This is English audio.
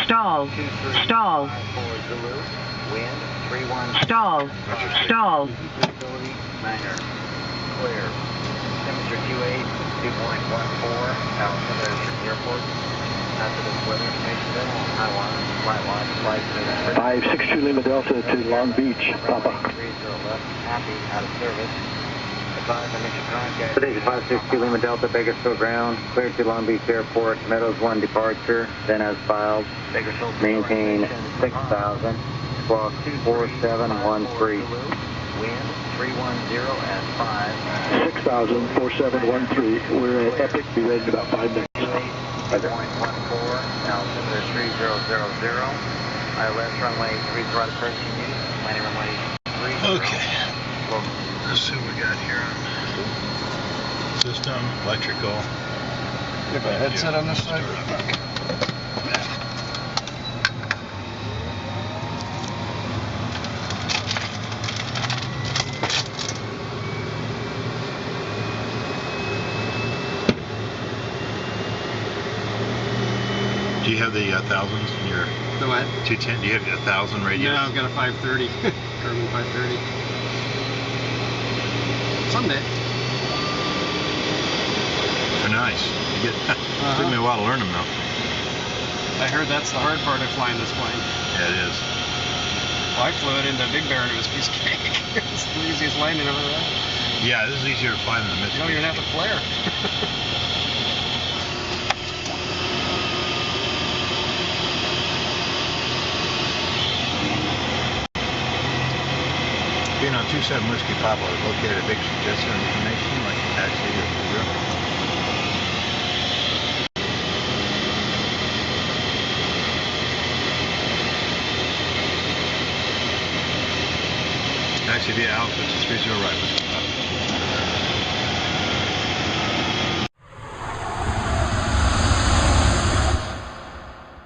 Stall. Stall. Wind 31. Stall. Stall. Visibility minor. Clear. Temperature 28, 2.14. Altimeter airport. Hazardous weather information. High line, flight line, flight 562 Lima Delta to Long Beach, Papa. 30 left, happy, out of service. Advise initial contact. Station 562 Lima Delta, Bakersfield ground. Cleared to Long Beach Airport. Meadows 1 departure. Then as filed. Bakersfield. Maintain 6,000. Squawk 4713. Wind 310 at 5. 6,000, 4713. We're at Epic. Be ready in about 5 minutes. 8.14. Altimeter 3000. ILS runway 3 throttle approaching you. Landing runway 30. Okay. Let's see what we got here. System, electrical. You have a headset on this side? Okay. Do you have the thousands in your The what? 210? Do you have a 1,000 radius? No, I've got a 530. Carbon 530. Someday. They're nice. You get, took me a while to learn them though. I heard that's the hard part of flying this plane. Yeah, it is. Well, I flew it into Big Bear and it was a piece of cake. It's the easiest landing I've ever had. Yeah, this is easier to fly than the Mitsubishi. You don't even have to flare. Being on 27 Whiskey Papa is located at big suggestion information like taxi or Uber. Taxi via Alpha to 30 right.